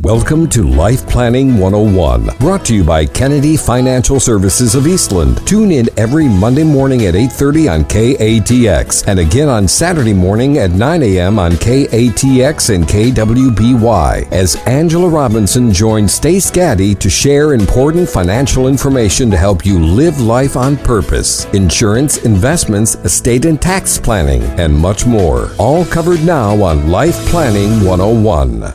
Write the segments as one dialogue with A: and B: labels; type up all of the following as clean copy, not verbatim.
A: Welcome to Life Planning 101, brought to you by Kennedy Financial Services of Eastland. Tune in every Monday morning at 8:30 on KATX and again on Saturday morning at 9 a.m. on KATX and KWBY as Angela Robinson joins Stace Gaddy to share important financial information to help you live life on purpose. Insurance, investments, estate and tax planning, and much more. All covered now on Life Planning 101.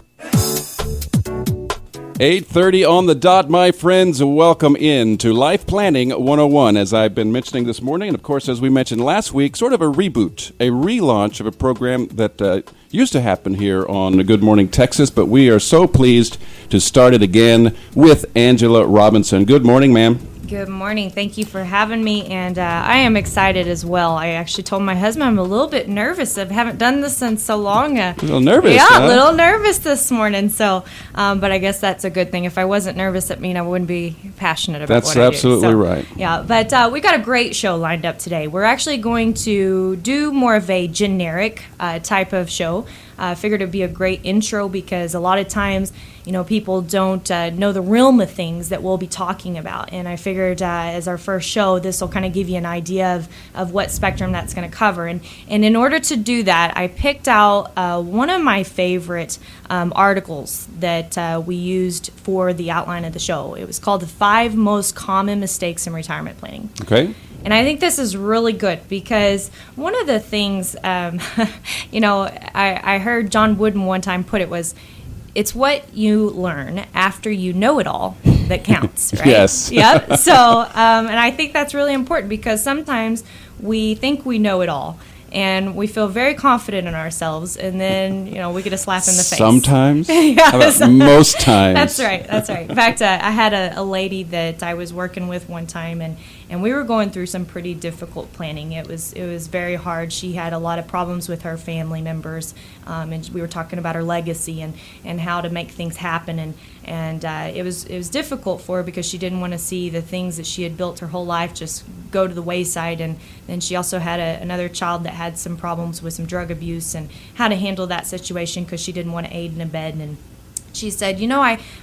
B: 8:30 on the dot, my friends. Welcome in to Life Planning 101. As I've been mentioning this morning, and of course, as we mentioned last week, sort of a reboot, a relaunch of a program that used to happen here on Good Morning Texas, but we are so pleased to start it again with Angela Robinson. Good morning, ma'am.
C: Good morning. Thank you for having me, and I am excited as well. I actually told my husband I'm a little bit nervous. I haven't done this in so long.
B: A little nervous,
C: Yeah,
B: huh?
C: a little nervous this morning. So, but I guess that's a good thing. If I wasn't nervous, it means I wouldn't be passionate about what I do.
B: That's absolutely right.
C: Yeah, but we got a great show lined up today. We're actually going to do more of a generic type of show. I figured it'd be a great intro because a lot of times, people don't know the realm of things that we'll be talking about. And I figured as our first show, this will kind of give you an idea of what spectrum that's going to cover. And in order to do that, I picked out one of my favorite articles that we used for the outline of the show. It was called The 5 Most Common Mistakes in Retirement Planning.
B: Okay.
C: And I think this is really good because one of the things, I heard John Wooden one time put it was, it's what you learn after you know it all that counts, right?
B: Yes.
C: Yep. So, and I think that's really important because sometimes we think we know it all. And we feel very confident in ourselves, and then, we get a slap in the face.
B: Sometimes?
C: Yeah,
B: How about most times?
C: That's right. In fact, I had a lady that I was working with one time, and we were going through some pretty difficult planning. It was very hard. She had a lot of problems with her family members, and we were talking about her legacy and how to make things happen. And it was difficult for her because she didn't want to see the things that she had built her whole life just go to the wayside. And then she also had another child that had some problems with some drug abuse and how to handle that situation because she didn't want to aid and abet. And she said,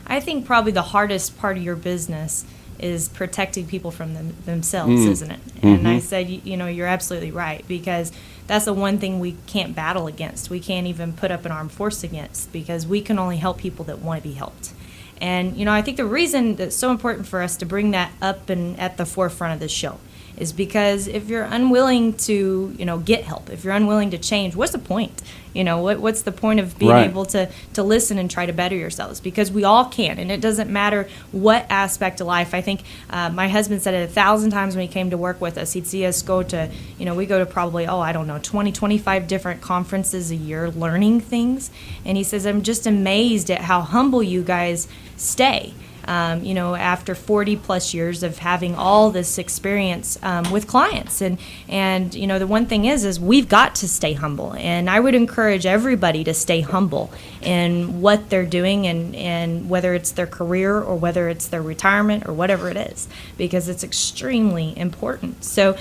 C: I think probably the hardest part of your business is protecting people from themselves, isn't it? Mm-hmm. And I said, you're absolutely right, because that's the one thing we can't battle against. We can't even put up an armed force against, because we can only help people that want to be helped. And, I think the reason that's so important for us to bring that up and at the forefront of this show is because if you're unwilling to, get help, if you're unwilling to change, what's the point? What's the point of being able to listen and try to better yourselves? Because we all can, and it doesn't matter what aspect of life. I think my husband said it 1,000 times when he came to work with us. He'd see us go to, we go to probably, 20, 25 different conferences a year learning things. And he says, I'm just amazed at how humble you guys stay. After 40 plus years of having all this experience with clients. And the one thing is we've got to stay humble. And I would encourage everybody to stay humble in what they're doing and whether it's their career or whether it's their retirement or whatever it is, because it's extremely important. So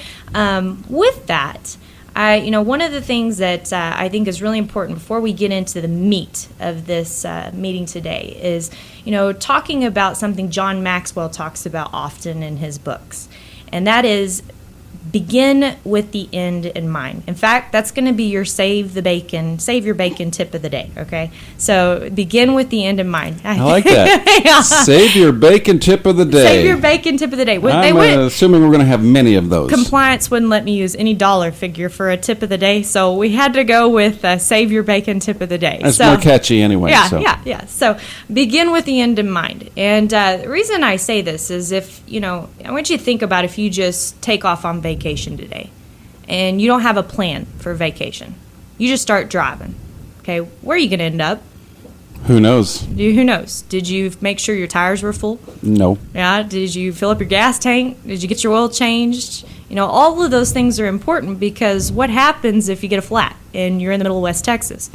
C: with that, one of the things that I think is really important before we get into the meat of this meeting today is, talking about something John Maxwell talks about often in his books, and that is begin with the end in mind. In fact, that's going to be your save your bacon tip of the day, okay? So begin with the end in mind.
B: I like that. Yeah. Save your bacon tip of the day.
C: Save your bacon tip of the day.
B: I'm assuming we're going to have many of those.
C: Compliance wouldn't let me use any dollar figure for a tip of the day, so we had to go with save your bacon tip of the day.
B: That's more catchy anyway.
C: Yeah. So begin with the end in mind. And the reason I say this is I want you to think about if you just take off on vacation today and you don't have a plan for vacation. You just start driving. Okay, where are you going to end up?
B: Who knows?
C: Who knows? Did you make sure your tires were full?
B: No.
C: Yeah. Did you fill up your gas tank? Did you get your oil changed? All of those things are important because what happens if you get a flat and you're in the middle of West Texas?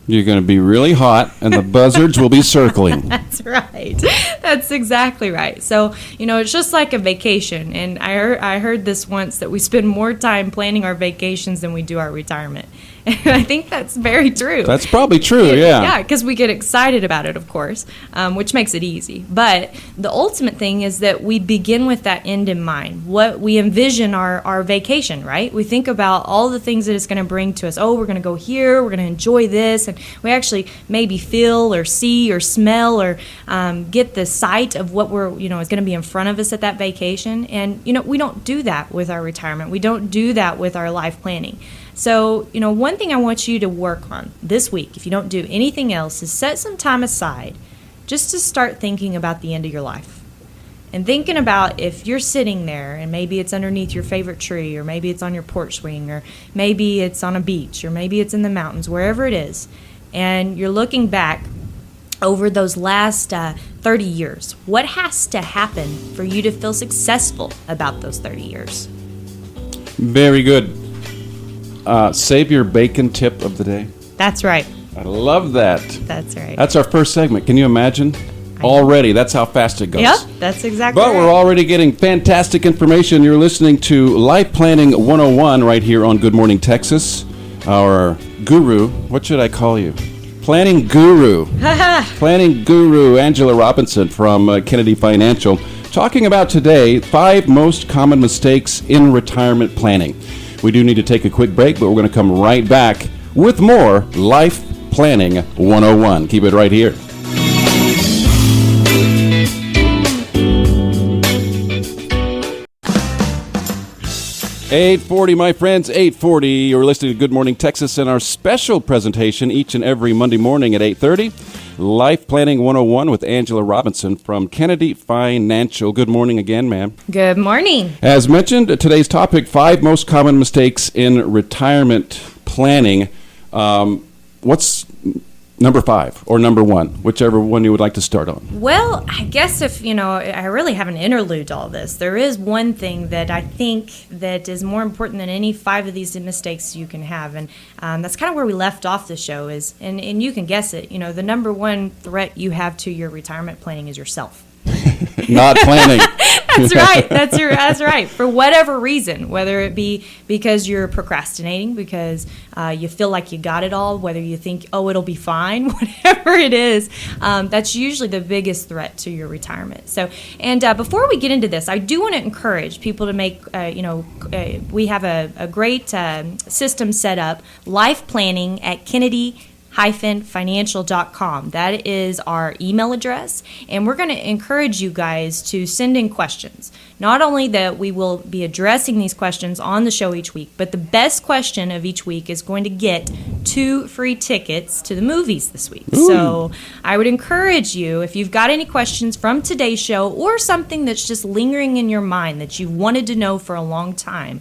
B: You're going to be really hot, and the buzzards will be circling.
C: That's right. right. That's exactly right. So, it's just like a vacation. And I heard this once, that we spend more time planning our vacations than we do our retirement. And I think that's very true.
B: That's probably true, yeah.
C: Yeah, because we get excited about it, of course, which makes it easy. But the ultimate thing is that we begin with that end in mind. What we envision our vacation, right? We think about all the things that it's going to bring to us. Oh, we're going to go here, we're going to enjoy this. And we actually maybe feel or see or smell or get the sight of what is going to be in front of us at that vacation. And, we don't do that with our retirement. We don't do that with our life planning. So, one thing I want you to work on this week, if you don't do anything else, is set some time aside just to start thinking about the end of your life. And thinking about if you're sitting there and maybe it's underneath your favorite tree, or maybe it's on your porch swing, or maybe it's on a beach, or maybe it's in the mountains, wherever it is, and you're looking back over those last 30 years. What has to happen for you to feel successful about those 30 years?
B: Very good. Save your bacon tip of the day.
C: That's right.
B: I love that.
C: That's right.
B: That's our first segment. Can you imagine? Already, that's how fast it goes.
C: Yep, that's exactly
B: But
C: right.
B: we're already getting fantastic information. You're listening to Life Planning 101 right here on Good Morning Texas. Our guru, what should I call you? Planning guru. Planning guru Angela Robinson from Kennedy Financial, talking about today 5 most common mistakes in retirement planning. We do need to take a quick break, but we're going to come right back with more Life Planning 101. Keep it right here. $8:40, my friends, $8:40. You're listening to Good Morning Texas and our special presentation each and every Monday morning at 8:30. Life Planning 101 with Angela Robinson from Kennedy Financial. Good morning again, ma'am.
C: Good morning.
B: As mentioned, today's topic, 5 most common mistakes in retirement planning. What's number 5 or number 1, whichever one you would like to start on?
C: Well, I guess if, I really have an interlude to all this. There is one thing that I think that is more important than any 5 of these mistakes you can have. And that's kind of where we left off the show is, and you can guess it, the number 1 threat you have to your retirement planning is yourself.
B: Not planning.
C: That's right. That's right. For whatever reason, whether it be because you're procrastinating, because you feel like you got it all, whether you think, oh, it'll be fine, whatever it is, that's usually the biggest threat to your retirement. So, and before we get into this, I do want to encourage people to make, we have a great system set up, life planning at Kennedy-financial.com. That is our email address, and we're going to encourage you guys to send in questions. Not only that we will be addressing these questions on the show each week, but the best question of each week is going to get 2 free tickets to the movies this week. Ooh. So I would encourage you, if you've got any questions from today's show or something that's just lingering in your mind that you've wanted to know for a long time,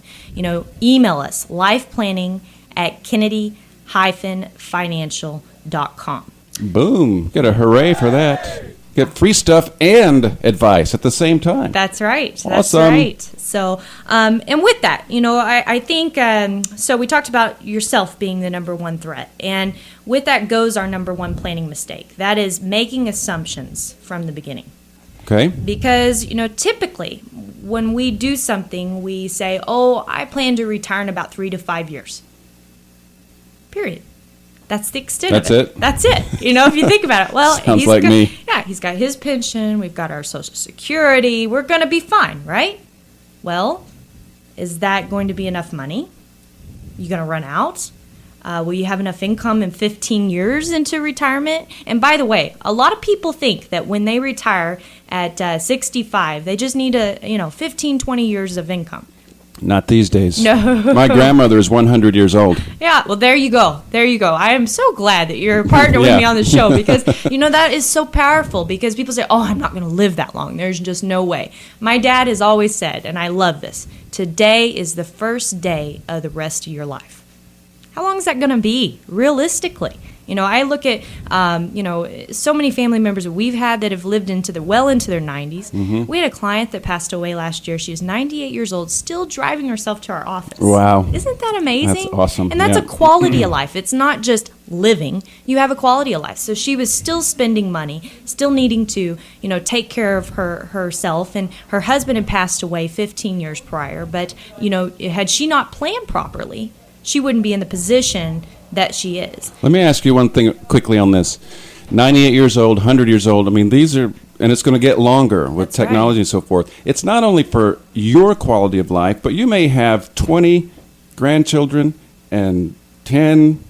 C: email us, lifeplanning at Kennedy-financial.com.
B: Boom. Get a hooray for that. Get free stuff and advice at the same time.
C: That's right.
B: Awesome.
C: That's right. So, and with that, I think, so we talked about yourself being the number 1 threat. And with that goes our number 1 planning mistake. That is making assumptions from the beginning.
B: Okay.
C: Because, typically when we do something, we say, oh, I plan to retire in about 3 to 5 years. Period. That's the extent
B: That's
C: of it.
B: it?
C: That's it. If you think about it. Well,
B: Sounds like me.
C: Yeah, he's got his pension. We've got our Social Security. We're going to be fine, right? Well, is that going to be enough money? You going to run out? Will you have enough income in 15 years into retirement? And by the way, a lot of people think that when they retire at 65, they just need 15, 20 years of income.
B: Not these days.
C: No.
B: My grandmother is 100 years old.
C: Yeah, well, there you go. There you go. I am so glad that you're a partner with me on the show because, that is so powerful because people say, oh, I'm not going to live that long. There's just no way. My dad has always said, and I love this, today is the first day of the rest of your life. How long is that going to be, realistically? I look at, so many family members that we've had that have lived into their 90s.
B: Mm-hmm.
C: We had a client that passed away last year. She was 98 years old, still driving herself to our office.
B: Wow.
C: Isn't that amazing?
B: That's awesome.
C: And that's
B: Yeah.
C: a quality of life. It's not just living. You have a quality of life. So she was still spending money, still needing to, take care of herself. And her husband had passed away 15 years prior. But, had she not planned properly, she wouldn't be in the position that she is.
B: Let me ask you one thing quickly on this. 98 years old, 100 years old, these are, and it's going to get longer with
C: That's
B: technology
C: right.
B: and so forth. It's not only for your quality of life, but you may have 20 grandchildren and 10,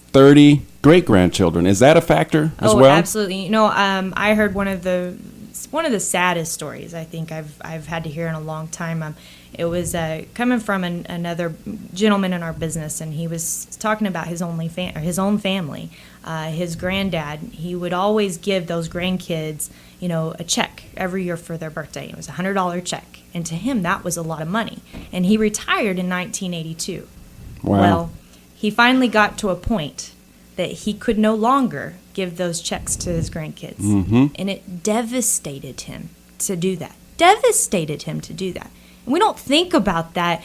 B: 30 great-grandchildren. Is that a factor as well?
C: Absolutely. I heard one of the saddest stories I think I've had to hear in a long time. It was coming from another gentleman in our business, and he was talking about his own family. His granddad, he would always give those grandkids, a check every year for their birthday. It was a $100 check, and to him that was a lot of money. And he retired in 1982.
B: Wow.
C: Well, he finally got to a point that he could no longer give those checks to his grandkids.
B: Mm-hmm.
C: And it devastated him to do that. And we don't think about that,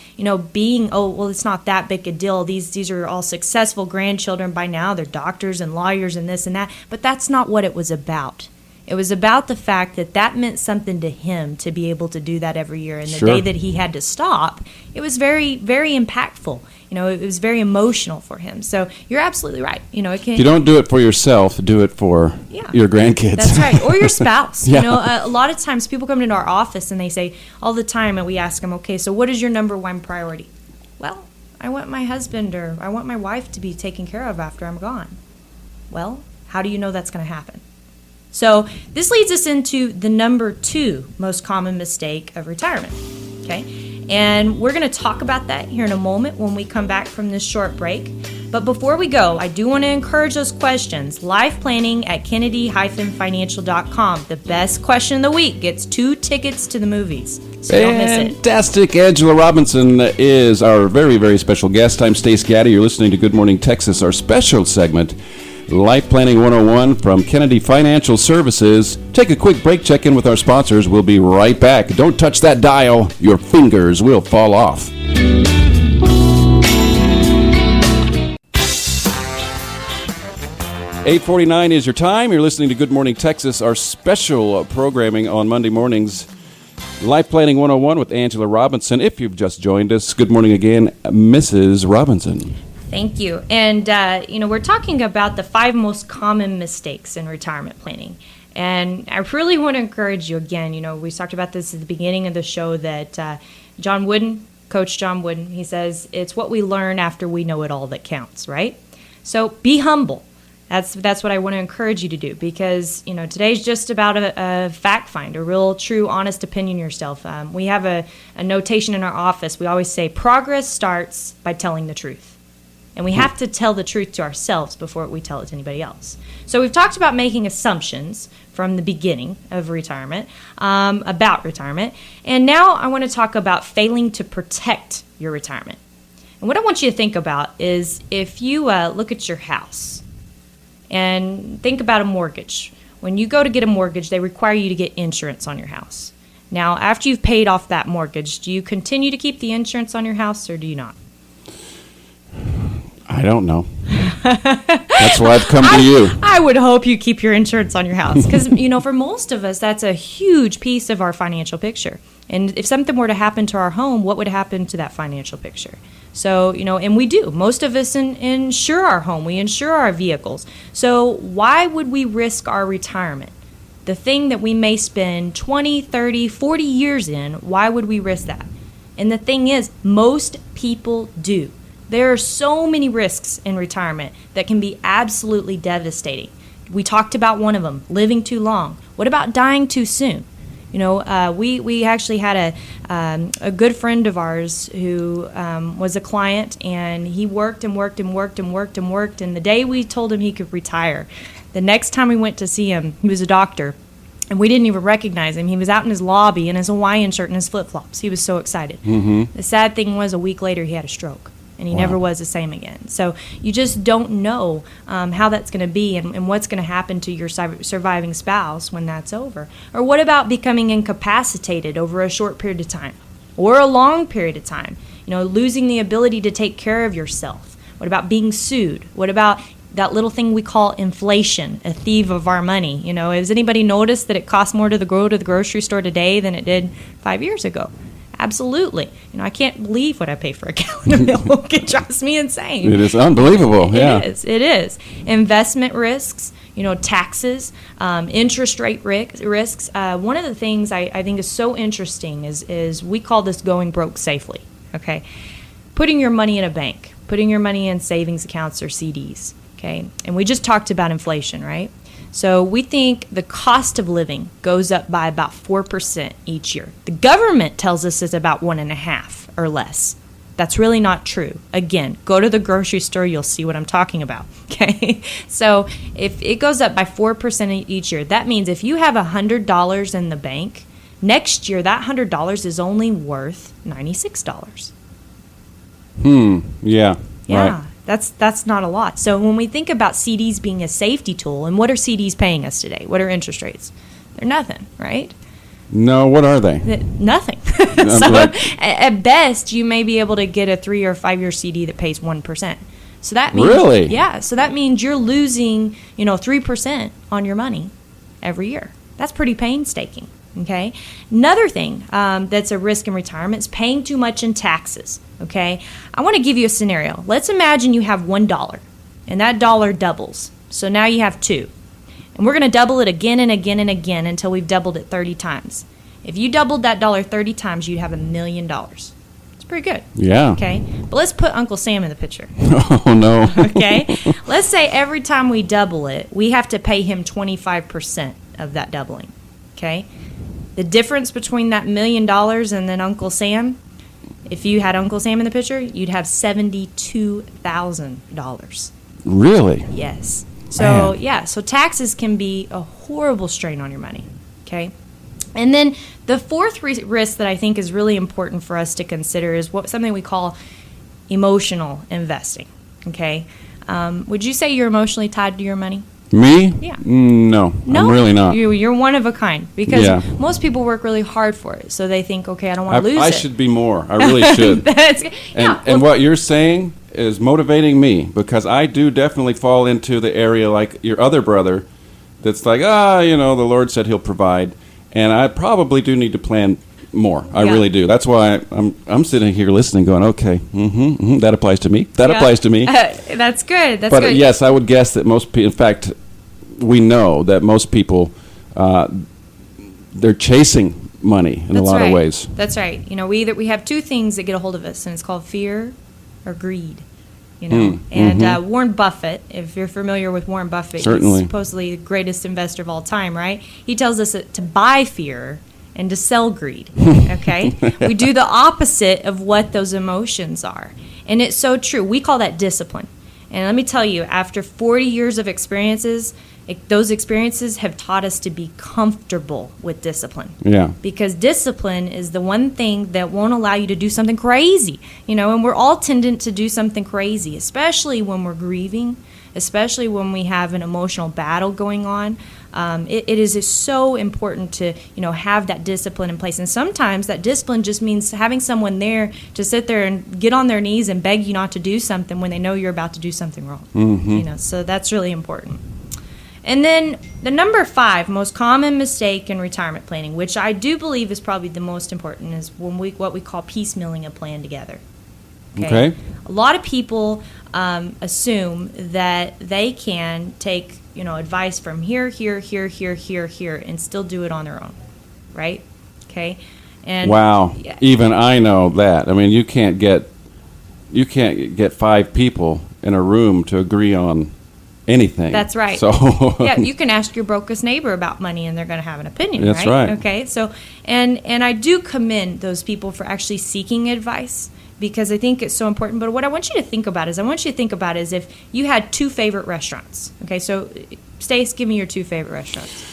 C: being, it's not that big a deal. These are all successful grandchildren by now. They're doctors and lawyers and this and that. But that's not what it was about. It was about the fact that meant something to him to be able to do that every year. And the
B: Sure.
C: day that he had to stop, it was very, very impactful. It was very emotional for him. So you're absolutely right.
B: If you don't do it for yourself, do it for your grandkids.
C: That's right. Or your spouse.
B: Yeah.
C: A lot of times people come into our office and they say all the time, and we ask them, okay, so what is your number one priority? Well, I want my husband or I want my wife to be taken care of after I'm gone. Well, how do you know that's going to happen? So this leads us into the number 2 most common mistake of retirement. Okay? And we're going to talk about that here in a moment when we come back from this short break. But before we go, I do want to encourage those questions. Life planning at Kennedy-financial.com. The best question of the week gets 2 tickets to the movies. So don't miss it.
B: Fantastic. Angela Robinson is our very, very special guest. I'm Stace Gaddy. You're listening to Good Morning Texas, our special segment, Life Planning 101 from Kennedy Financial Services. Take a quick break, check in with our sponsors. We'll be right back. Don't touch that dial. Your fingers will fall off. $8:49 is your time. You're listening to Good Morning Texas, our special programming on Monday mornings. Life Planning 101 with Angela Robinson. If you've just joined us, good morning again, Mrs. Robinson.
C: Thank you. And, we're talking about the 5 most common mistakes in retirement planning. And I really want to encourage you again. We talked about this at the beginning of the show that Coach John Wooden, he says, it's what we learn after we know it all that counts, right? So be humble. That's what I want to encourage you to do, because today's just about a fact find, a real, true, honest opinion of yourself. We have a notation in our office. We always say progress starts by telling the truth. And we have to tell the truth to ourselves before we tell it to anybody else. So we've talked about making assumptions from the beginning of retirement, about retirement. And now I want to talk about failing to protect your retirement. And what I want you to think about is if you look at your house and think about a mortgage. When you go to get a mortgage, they require you to get insurance on your house. Now, after you've paid off that mortgage, do you continue to keep the insurance on your house or do you not?
B: I don't know. That's why I've come to you.
C: I would hope you keep your insurance on your house because, for most of us, that's a huge piece of our financial picture. And if something were to happen to our home, what would happen to that financial picture? So, and we do. Most of us insure our home. We insure our vehicles. So why would we risk our retirement? The thing that we may spend 20, 30, 40 years in, why would we risk that? And the thing is, most people do. There are so many risks in retirement that can be absolutely devastating. We talked about one of them, living too long. What about dying too soon? We actually had a good friend of ours who was a client, and he worked and worked and worked and worked and worked. And the day we told him he could retire, the next time we went to see him, he was a doctor, and we didn't even recognize him. He was out in his lobby in his Hawaiian shirt and his flip-flops. He was so excited. Mm-hmm. The sad thing was, a week later, he had a stroke. and he never was the same again. So you just don't know how that's going to be and what's going to happen to your surviving spouse when that's over. Or what about becoming incapacitated over a short period of time or a long period of time? Losing the ability to take care of yourself. What about being sued? What about that little thing we call inflation, a thief of our money? Has anybody noticed that it costs more to go to the grocery store today than it did 5 years ago? Absolutely. I can't believe what I pay for a gallon of milk. It drives me insane.
B: It is unbelievable. Yeah.
C: It is. Investment risks, taxes, interest rate risks. One of the things I think is so interesting is we call this going broke safely. Okay. Putting your money in a bank, putting your money in savings accounts or CDs. Okay. And we just talked about inflation, right? So we think the cost of living goes up by about 4% each year. The government tells us it's about 1.5% or less. That's really not true. Again, go to the grocery store, you'll see what I'm talking about. Okay? So if it goes up by 4% each year, that means if you have $100 in the bank, next year that $100 is only worth $96.
B: Yeah.
C: Yeah.
B: Right.
C: That's not a lot. So when we think about CDs being a safety tool, and what are CDs paying us today? What are interest rates? They're nothing, right?
B: No, what are they?
C: Nothing. So at best, you may be able to get a 3 or 5 year CD that pays 1%. So that means
B: really,
C: yeah. So that means you're losing 3% on your money every year. That's pretty painstaking. Okay. Another thing that's a risk in retirement is paying too much in taxes. Okay. I want to give you a scenario. Let's imagine you have $1 and that dollar doubles. So now you have 2. And we're going to double it again and again and again until we've doubled it 30 times. If you doubled that dollar 30 times, you'd have $1 million. It's pretty good.
B: Yeah.
C: Okay. But let's put Uncle Sam in the picture.
B: Oh, no.
C: Okay. Let's say every time we double it, we have to pay him 25% of that doubling. Okay. The difference between that $1 million and then Uncle Sam, if you had Uncle Sam in the picture, you'd have $72,000.
B: Really?
C: Yes. So,
B: Man.
C: yeah, so taxes can be a horrible strain on your money, okay? And then the fourth risk that I think is really important for us to consider is something we call emotional investing, okay? Would you say you're emotionally tied to your money?
B: Me?
C: Yeah.
B: No, I'm really not.
C: You're one of a kind because
B: Yeah.
C: most people work really hard for it. So they think, okay, I don't want to lose
B: I
C: it.
B: should be more. I really should. And what you're saying is motivating me because I do definitely fall into the area like your other brother that's like, the Lord said he'll provide. And I probably do need to plan more. I really do. That's why I'm sitting here listening going, okay, that applies to me. That applies to me.
C: That's good. That's
B: but
C: good.
B: yes, I would guess that most people, in fact, we know that most people, they're chasing money in a lot of ways.
C: That's right. We have two things that get a hold of us, and it's called fear or greed. And Warren Buffett, if you're familiar with Warren Buffett,
B: Certainly.
C: he's supposedly the greatest investor of all time, right? He tells us to buy fear and to sell greed, okay? We do the opposite of what those emotions are. And it's so true. We call that discipline. And let me tell you, after 40 years of experiences, those experiences have taught us to be comfortable with discipline.
B: Yeah.
C: Because discipline is the one thing that won't allow you to do something crazy. And we're all tendent to do something crazy, especially when we're grieving, especially when we have an emotional battle going on. It is so important to, have that discipline in place. And sometimes that discipline just means having someone there to sit there and get on their knees and beg you not to do something when they know you're about to do something wrong. So that's really important. And then the number 5 most common mistake in retirement planning, which I do believe is probably the most important, is what we call piecemealing a plan together.
B: Okay.
C: A lot of people assume that they can take advice from here, and still do it on their own, right? Okay. And
B: wow. Yeah. Even I know that. I mean, you can't get 5 people in a room to agree on anything.
C: That's right.
B: So
C: yeah, you can ask your brokest neighbor about money and they're going to have an opinion,
B: That's right.
C: Okay. So and I do commend those people for actually seeking advice because I think it's so important. But what I want you to think about is if you had 2 favorite restaurants. Okay. So Stace, give me your 2 favorite restaurants.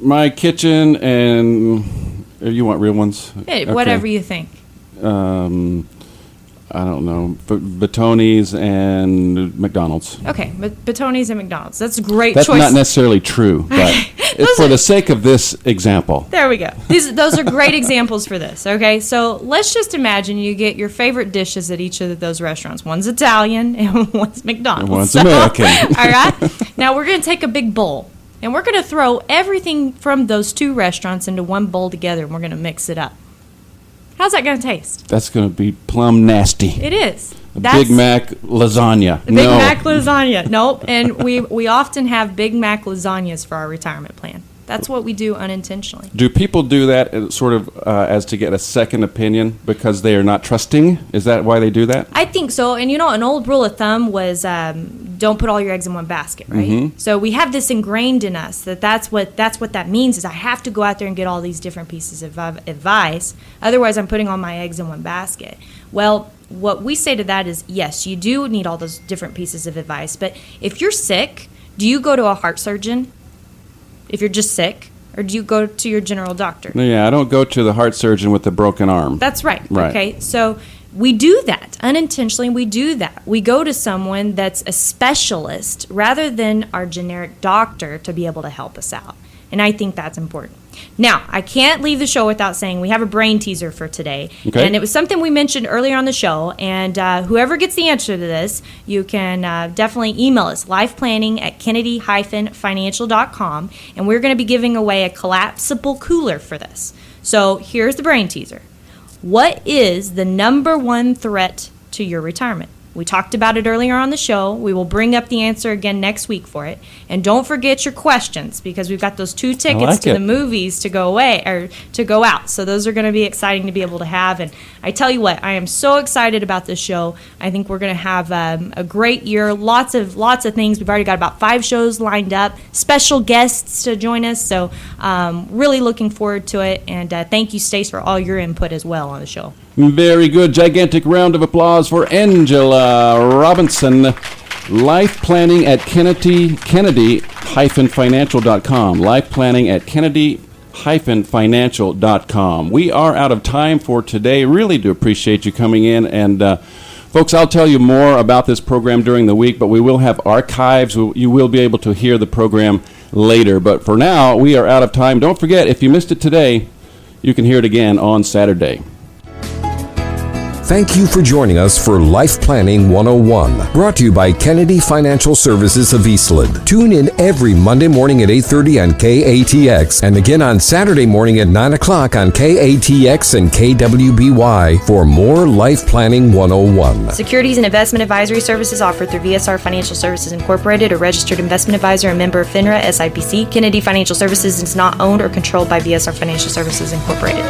B: My kitchen and you want real ones?
C: Hey, whatever you think.
B: I don't know, Batoni's and McDonald's.
C: Okay, Batoni's and McDonald's. That's a great
B: That's
C: choice.
B: not necessarily true, but for the sake of this example.
C: There we go. Those are great examples for this, okay? So let's just imagine you get your favorite dishes at each of those restaurants. One's Italian and one's McDonald's.
B: And one's American.
C: All right? Now we're going to take a big bowl, and we're going to throw everything from those two restaurants into one bowl together, and we're going to mix it up. How's that going to taste?
B: That's going to be plumb nasty.
C: It is.
B: Big Mac lasagna.
C: Big Mac lasagna. Nope. And we often have Big Mac lasagnas for our retirement plan. That's what we do unintentionally.
B: Do people do that sort of as to get a second opinion because they are not trusting? Is that why they do that?
C: I think so. And an old rule of thumb was don't put all your eggs in one basket, right?
B: Mm-hmm.
C: So we have this ingrained in us that's what that means is I have to go out there and get all these different pieces of advice. Otherwise, I'm putting all my eggs in one basket. Well, what we say to that is, yes, you do need all those different pieces of advice. But if you're sick, do you go to a heart surgeon? If you're just sick, or do you go to your general doctor?
B: Yeah, I don't go to the heart surgeon with a broken arm.
C: That's right. Okay, so we do that unintentionally. We do that. We go to someone that's a specialist rather than our generic doctor to be able to help us out. And I think that's important. Now, I can't leave the show without saying we have a brain teaser for today.
B: Okay.
C: And it was something we mentioned earlier on the show. And whoever gets the answer to this, you can definitely email us, lifeplanning@kennedy-financial.com. And we're going to be giving away a collapsible cooler for this. So here's the brain teaser. What is the number one threat to your retirement? We talked about it earlier on the show. We will bring up the answer again next week for it. And don't forget your questions because we've got those 2 tickets to the movies to go away or to go out. So those are going to be exciting to be able to have. And I tell you what, I am so excited about this show. I think we're going to have a great year. Lots of things. We've already got about 5 shows lined up. Special guests to join us. So really looking forward to it. And thank you, Stace, for all your input as well on the show.
B: Very good. Gigantic round of applause for Angela Robinson. Life planning at Kennedy-financial.com. Life planning at Kennedy-financial.com. We are out of time for today. Really do appreciate you coming in. And folks, I'll tell you more about this program during the week, but we will have archives. You will be able to hear the program later. But for now, we are out of time. Don't forget, if you missed it today, you can hear it again on Saturday.
A: Thank you for joining us for Life Planning 101, brought to you by Kennedy Financial Services of Eastland. Tune in every Monday morning at 8:30 on KATX and again on Saturday morning at 9 o'clock on KATX and KWBY for more Life Planning 101.
C: Securities and investment advisory services offered through VSR Financial Services Incorporated, a registered investment advisor and member of FINRA SIPC. Kennedy Financial Services is not owned or controlled by VSR Financial Services Incorporated.